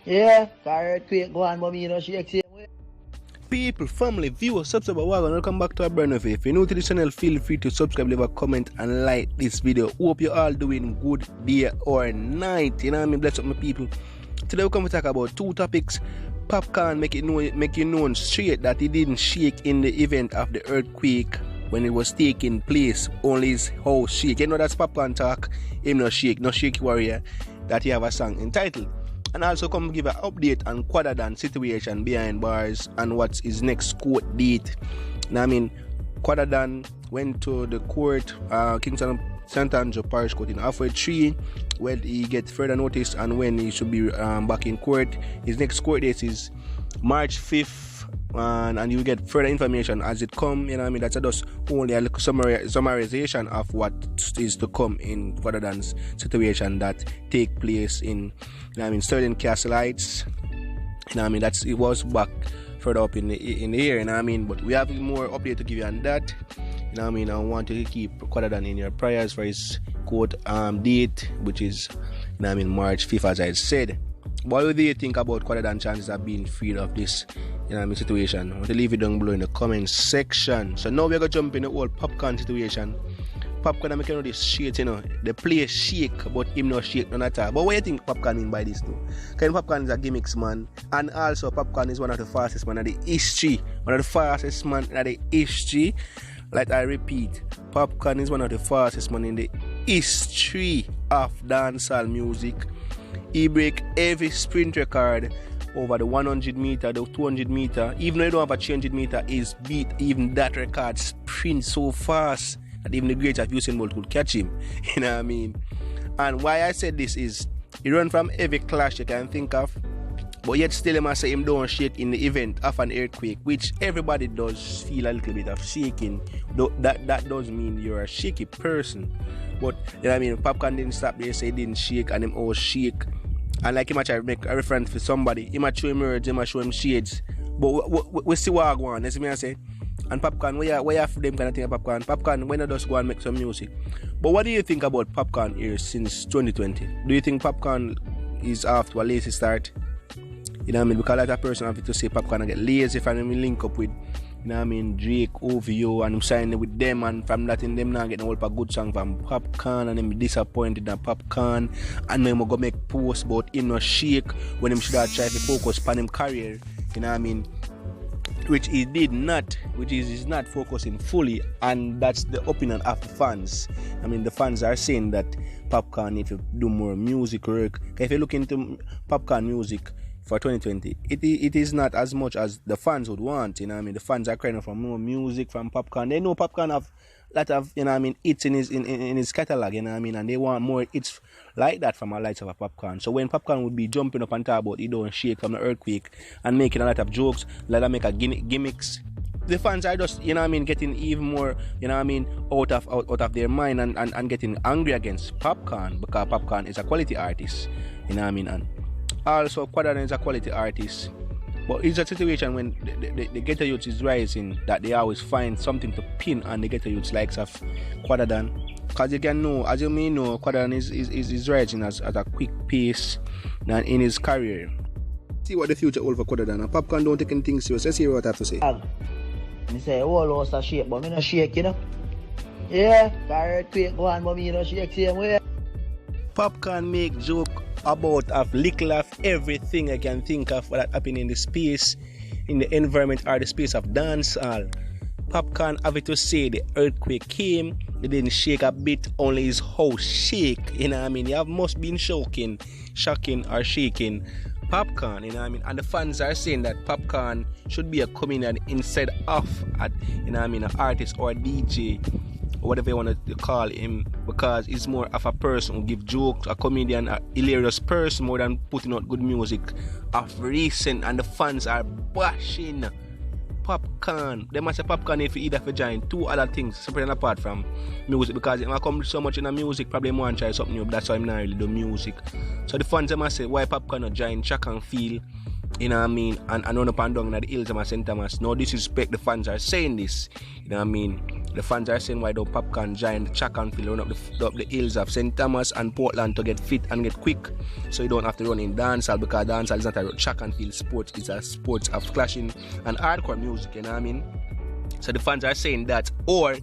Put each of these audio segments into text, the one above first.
Yeah, earthquake go on, but me no shake same way. People, family, viewers, subscriber, welcome back to a brand new video. If you're new to the channel, feel free to subscribe, leave a comment and like this video. Hope you're all doing good day or night. You know what I mean? Bless up my people. Today we're going to talk about two topics. Popcaan make you known straight that he didn't shake in the event of the earthquake when it was taking place. Only his house shake. You know that's Popcaan talk. Him no shake, no shaky warrior. That he have a song entitled. And also come give an update on Quada situation behind bars and what's his next court date. Now I mean, Quada went to the court, Kingston St. Andrew Parish Court in halfway 3, where he gets further notice and when he should be back in court. His next court date is March 5th, and you get further information as it come. You know what I mean? That's just only a little summarization of what is to come in Quada's situation that take place in, you know what I mean, Sterling Castle Heights. You know what I mean? It was back further up in the year, you know what I mean? But we have more update to give you on that. You know what I mean? I want you to keep Quada in your prayers for his court date, which is, you know what I mean, March 5th, as I said. What do you think about Quada's chances of being freed of this, you know what I mean, situation? I want to leave it down below in the comment section. So now we're going to jump in the whole Popcaan situation. Popcaan, I'm making this shit, you know. The place shake, but him not shake none at all. But what do you think Popcaan mean by this too? Because Popcaan is a gimmicks man, and also Popcaan is one of the fastest man in the history. One of the fastest man in the history. Like I repeat, Popcaan is one of the fastest man in the history of dancehall music. He break every sprint record over the 100 meter, the 200 meter. Even though you don't have a 300 meter, is beat even that record sprint so fast that even the greats of Usain Bolt could catch him. You know what I mean? And why I said this is, he run from every clash you can think of, but yet still he must say him don't shake in the event of an earthquake, which everybody does feel a little bit of shaking. Though that does mean you're a shaky person. But you know what I mean, Popcaan didn't stop there, say he didn't shake and him all shake. And like he might make a reference for somebody, he might show him words, he might show him shades. But we see what I go on, that's what I say. And Popcaan, where you have them kind of thing about Popcaan? Popcaan, when I just go and make some music. But what do you think about Popcaan here since 2020? Do you think Popcaan is off to a lazy start? You know what I mean? Because a lot of person have to say Popcaan and get lazy if I link up with, you know what I mean, Drake, OVO, and I'm signing with them, and from that in them now getting all a good song from Popcaan, and them disappointed in Popcaan, and then go make posts about him no shake when him should have tried to focus on him career, you know what I mean? Which he did not, which is not focusing fully, and that's the opinion of the fans. I mean, the fans are saying that Popcaan need to do more music work. If you look into Popcaan music for 2020, it is not as much as the fans would want, you know what I mean? The fans are crying for more music from Popcaan. They know Popcaan have a lot of, you know what I mean, hits in his catalog, you know what I mean? And they want more hits like that from a lights of a Popcaan. So when Popcaan would be jumping up and talk about he don't shake from the earthquake and making a lot of jokes, like that make a gimmicks, the fans are just, you know what I mean, getting even more, you know what I mean, out of their mind and getting angry against Popcaan, because Popcaan is a quality artist, you know what I mean? And also Quada is a quality artist, but it's a situation when the ghetto youth is rising that they always find something to pin on the ghetto youths likes of Quada. Because you can know, as you may know, Quada is rising at a quick pace in his career. See what the future holds for Quada, and Popcaan don't take anything serious. Let's hear what I have to say. I say all house a shake, but me no shake, you know. Yeah, earthquake go on, but me no shake same way. Popcaan make joke about little of everything I can think of that happened in the space, in the environment or the space of dancehall. Popcaan have it to say the earthquake came, it didn't shake a bit, only his house shake. You know what I mean? You have must been shocking or shaking Popcaan, you know what I mean? And the fans are saying that Popcaan should be a comedian instead of you know what I mean, an artist or a DJ, or whatever you want to call him, because he's more of a person who give jokes, a comedian, a hilarious person, more than putting out good music of recent. And the fans are bashing Popcaan. They must say Popcaan if you either for join two other things separate and apart from music, because if I come so much in the music, probably more and try something new, but that's why I'm not really do music. So the fans they must say why Popcaan not join track and feel, you know what I mean, and run up and down in the hills of St. Thomas. No disrespect, the fans are saying this, you know what I mean. The fans are saying why don't Popcaan join the track and field, run up the hills of St. Thomas and Portland to get fit and get quick, so you don't have to run in dancehall, because dancehall is not a track and field sport, it's a sport of clashing and hardcore music, you know what I mean? So the fans are saying that, or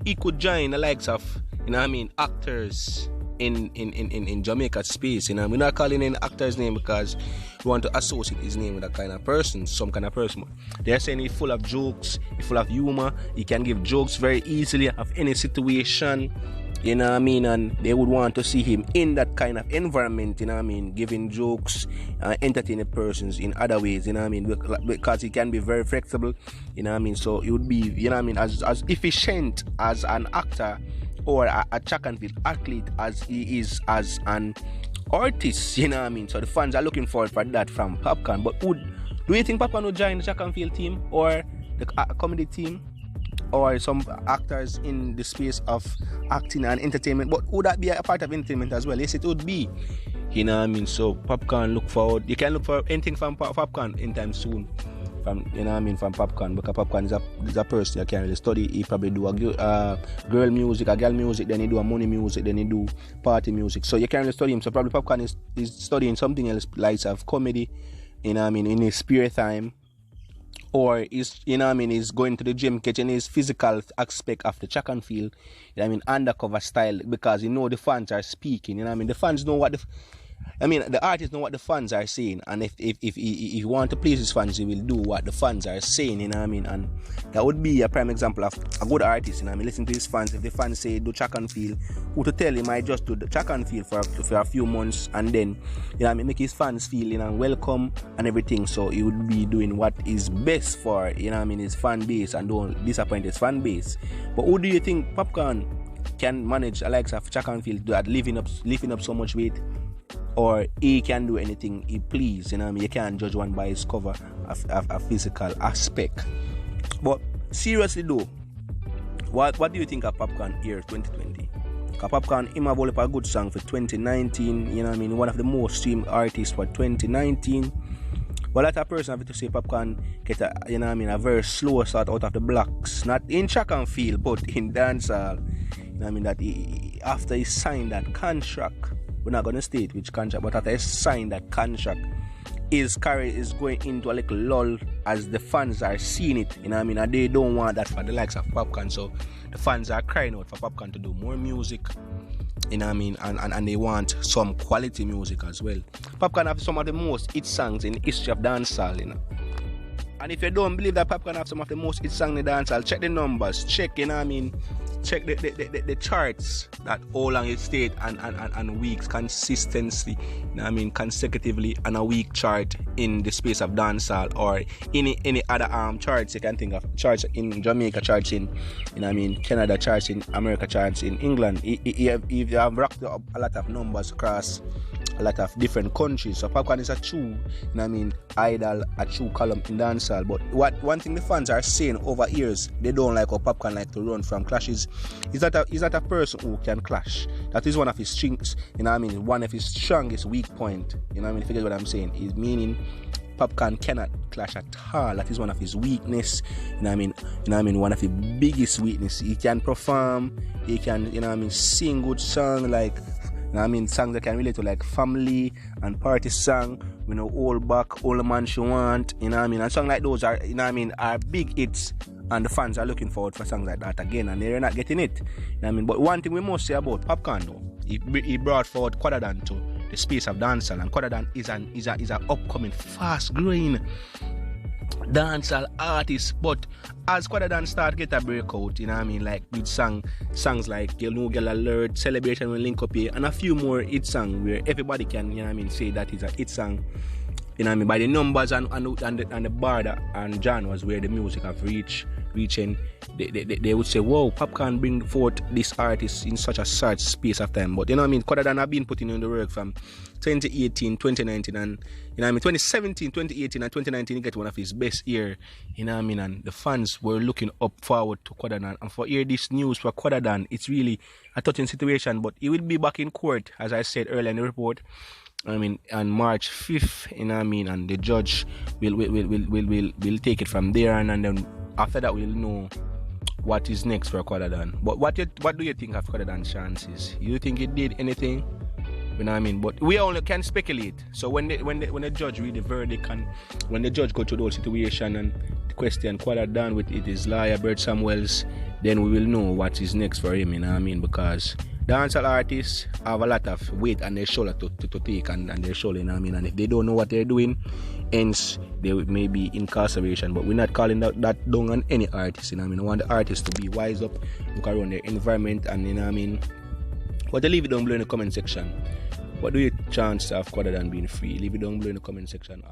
he could join the likes of, you know what I mean, actors in Jamaica space, you know. We're not calling any actor's name because we want to associate his name with a kind of person, some kind of person. They're saying he's full of jokes, he's full of humor, he can give jokes very easily of any situation, you know what I mean, and they would want to see him in that kind of environment, you know what I mean, giving jokes, entertaining persons in other ways, you know what I mean, because he can be very flexible, you know what I mean, so it would be, you know what I mean, as efficient as an actor or a track and field athlete as he is as an artist, you know what I mean. So the fans are looking forward for that from Popcaan. But do you think Popcaan would join the track and field team or the comedy team or some actors in the space of acting and entertainment? But would that be a part of entertainment as well? Yes, it would be, you know what I mean. So Popcaan, look forward. You can look for anything from Popcaan anytime soon. From, you know what I mean, from Popcaan, because Popcaan is a person you can't really study. He probably do a girl music, then he do a money music, then he do party music. So you can't really study him. So probably Popcaan is studying something else, like of comedy, you know what I mean, in his spare time. Or is, you know what I mean, he's going to the gym, catching his physical aspect of the track and field, you know what I mean, undercover style, because you know the fans are speaking, you know what I mean, the fans know what the artists know what the fans are saying, and if you want to please his fans, he will do what the fans are saying, you know what I mean, and that would be a prime example of a good artist, you know what I mean. Listen to his fans. If the fans say do track and field, who to tell him I just do the track and field for a few months, and then, you know what I mean, make his fans feel, you know, welcome and everything, so he would be doing what is best for, you know what I mean, his fan base, and don't disappoint his fan base. But who do you think Popcaan can manage a likes of track and field, that lifting up so much weight? Or he can do anything he please, you know what I mean? You can't judge one by his cover of a physical aspect. But seriously though, what do you think of Popcaan year 2020? Because Popcaan, him have a good song for 2019, you know what I mean? One of the most streamed artists for 2019. But that person have to say Popcaan get a, you know what I mean, a very slow start out of the blocks. Not in track and field, but in dancehall. You know what I mean? That after he signed that contract, we're not going to state which contract, but after he signed that contract, his career is going into a little lull as the fans are seeing it, you know what I mean, and they don't want that for the likes of Popcaan, so the fans are crying out for Popcaan to do more music, you know what I mean, and they want some quality music as well. Popcaan have some of the most hit songs in the history of dancehall, you know. And if you don't believe that Popcaan have some of the most hit songs in the dancehall, check the numbers, check, you know what I mean, check the charts that all along it stayed and weeks consistently, you know what I mean, consecutively on a week chart in the space of dancehall, or any other charts you can think of, charts in Jamaica, charts in, you know what I mean, Canada, charts in America, charts in England. If you have racked up a lot of numbers across a lot of different countries. So Popcaan is a true, you know what I mean, idol, a true column in dancehall. But one thing the fans are saying over years, they don't like how Popcaan like to run from clashes. He's not a person who can clash. That is one of his strengths, you know what I mean, one of his strongest weak point. You know what I mean, if you get what I'm saying, is meaning Popcaan cannot clash at all. That is one of his weakness. You know what I mean, one of his biggest weakness. He can perform, he can, you know what I mean, sing good song, like, you know what I mean, songs that can relate to like family and party song, you know, All Back, All the Man She Want, you know what I mean, and songs like those are, you know what I mean, are big hits, and the fans are looking forward for songs like that again, and they're not getting it, you know what I mean. But one thing we must say about Popcaan though, he brought forward Quada to the space of dancehall, and Quada is an upcoming, fast growing dancehall artist. But as Quada start get a breakout, you know what I mean, like with songs like You Know Girl Alert, Celebration Will Link Up Here, and a few more hit songs where everybody can, you know what I mean, say that is a hit song, you know what I mean, by the numbers and the border and genres where the music have reaching, they would say, whoa, Popcaan bring forth this artist in such a short space of time. But you know what I mean, Quada have been putting in the work from 2018, 2019, and you know what I mean, 2017, 2018 and 2019 he get one of his best year, you know what I mean, and the fans were looking up forward to Quada, and for hear this news for Quada, it's really a touching situation. But he will be back in court, as I said earlier in the report, I mean, on March 5th, you know what I mean, and the judge will take it from there, and then after that we'll know what is next for Quada. But what do you think of Quada's chances? You think he did anything? You know what I mean? But we only can speculate. So when the judge read the verdict and when the judge go to the whole situation and question Quada with his lawyer Bert Samuels, then we will know what is next for him. You know what I mean? Because dancehall artists have a lot of weight on their shoulder to take and their shoulder. You know what I mean? And if they don't know what they're doing, hence they may be incarceration. But we're not calling that down on any artist. You know what I mean? I want the artists to be wise up, look around their environment, and you know what I mean. But leave it down below in the comment section. What do you chance of Quada being free? Leave it down below in the comment section.